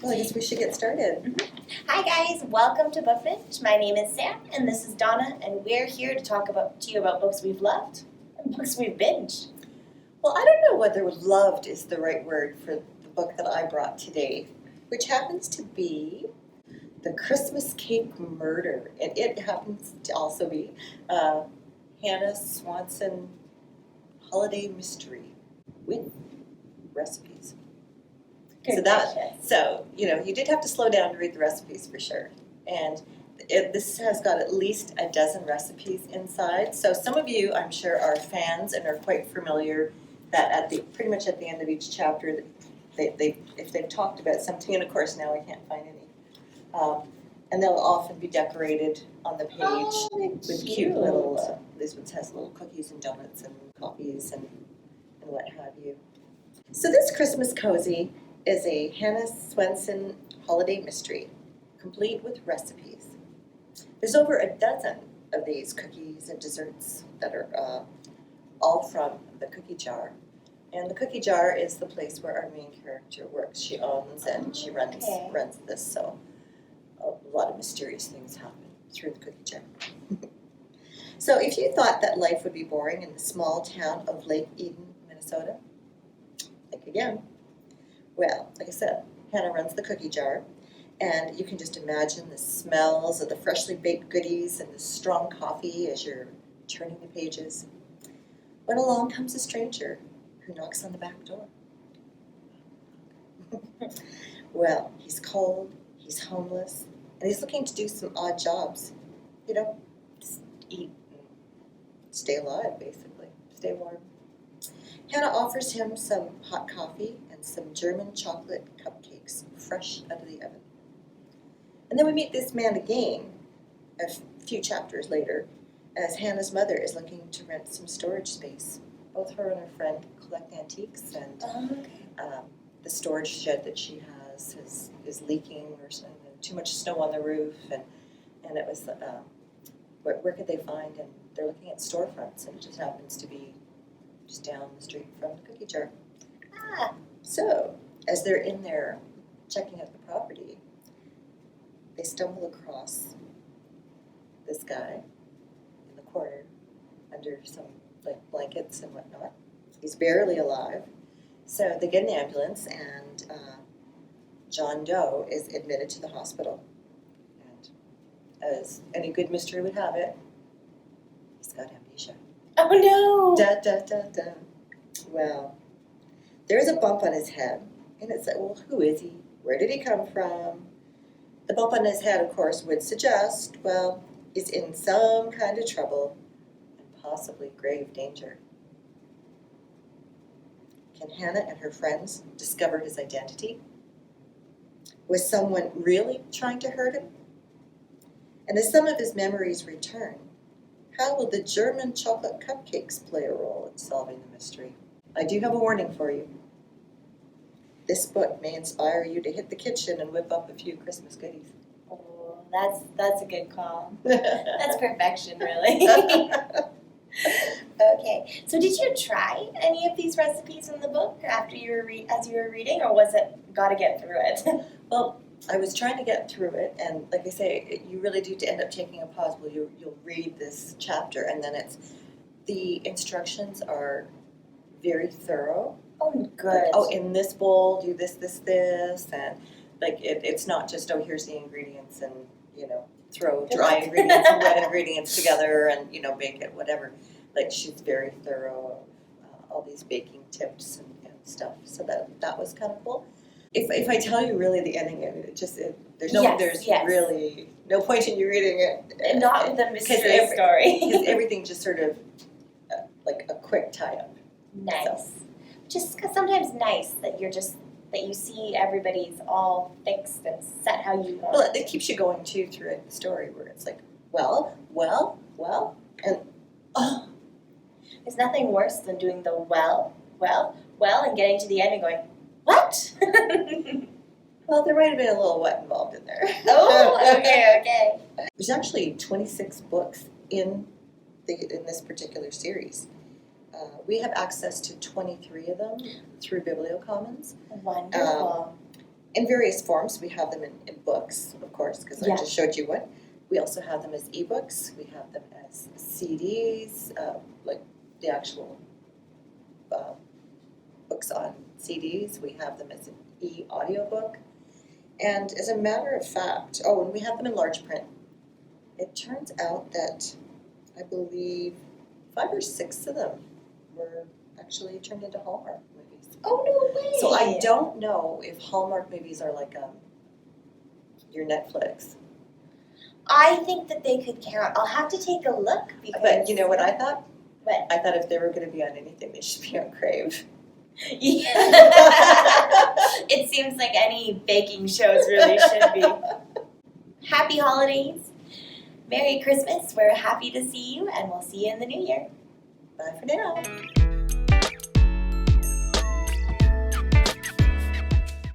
Well, I guess we should get started. Mm-hmm. Hi guys, welcome to Book Binge. My name is Sam and this is Donna, and we're here to talk to you about books we've loved and books we've binged. Well, I don't know whether loved is the right word for the book that I brought today, which happens to be The Christmas Cupcake Murder. And it happens to also be Hannah Swanson holiday mystery with recipes. So you did have to slow down to read the recipes for sure. And this has got at least a dozen recipes inside. So some of you, I'm sure, are fans and are quite familiar that pretty much at the end of each chapter, if they've talked about something, and of course now I can't find any, and they'll often be decorated on the page with cute little. This one has little cookies and donuts and coffees and what have you. So this Christmas cozy is a Hannah Swanson holiday mystery, complete with recipes. There's over a dozen of these cookies and desserts that are all from the cookie jar. And the cookie jar is the place where our main character works. She owns and she runs this, so a lot of mysterious things happen through the cookie jar. So if you thought that life would be boring in the small town of Lake Eden, Minnesota, think again. Well, like I said, Hannah runs the cookie jar, and you can just imagine the smells of the freshly baked goodies and the strong coffee as you're turning the pages. When along comes a stranger who knocks on the back door. Well, he's cold, he's homeless, and he's looking to do some odd jobs. Just eat and stay alive, basically, stay warm. Hannah offers him some hot coffee and some German chocolate cupcakes fresh out of the oven. And then we meet this man again a few chapters later as Hannah's mother is looking to rent some storage space. Both her and her friend collect antiques, and the storage shed that she has is leaking or too much snow on the roof, and it was where could they find? And they're looking at storefronts, and it just happens to be just down the street from the cookie jar. So, as they're in there checking out the property, they stumble across this guy in the corner under some blankets and whatnot. He's barely alive. So they get an ambulance, and John Doe is admitted to the hospital. And as any good mystery would have it, he's got amnesia. Oh no! Da, da, da, da. Well, there's a bump on his head, and it's like, well, who is he? Where did he come from? The bump on his head, of course, would suggest, well, he's in some kind of trouble and possibly grave danger. Can Hannah and her friends discover his identity? Was someone really trying to hurt him? And as some of his memories return, how will the German chocolate cupcakes play a role in solving the mystery? I do have a warning for you. This book may inspire you to hit the kitchen and whip up a few Christmas goodies. Oh, that's a good call. That's perfection, really. Okay, so did you try any of these recipes in the book after as you were reading, or was it gotta get through it? Well, I was trying to get through it, and like I say, you really do end up taking a pause. Well, you'll read this chapter, and then the instructions are very thorough. Oh, good. In this bowl, do this, and it's not just, here's the ingredients, and throw dry ingredients and wet ingredients together, and bake it, whatever. She's very thorough of all these baking tips and stuff. So that was kind of cool. If I tell you really the ending, there's really no point in you reading it. Not with a mystery story. Because everything just sort of like a quick tie-up. Nice. So. Just sometimes nice that you see everybody's all fixed and set how you want. Well, it keeps you going too through the story, where it's like, well, and oh. There's nothing worse than doing the well, and getting to the end and going, what? Well, there might have been a little what involved in there. Oh, okay. There's actually 26 books in this particular series. We have access to 23 of them through Bibliocommons. Wonderful. in various forms. We have them in books, of course, because I just showed you one. We also have them as ebooks. We have them as CDs, like the actual books on CDs. We have them as an e-audiobook. And as a matter of fact, and we have them in large print. It turns out that I believe 5 or 6 of them were actually turned into Hallmark movies. Oh, no way! So I don't know if Hallmark movies are like your Netflix. I think that they could count. I'll have to take a look because. But you know what I thought? What? I thought if they were going to be on anything, they should be on Crave. Yeah. It seems like any baking shows really should be. Happy holidays. Merry Christmas. We're happy to see you, and we'll see you in the new year. Bye for now.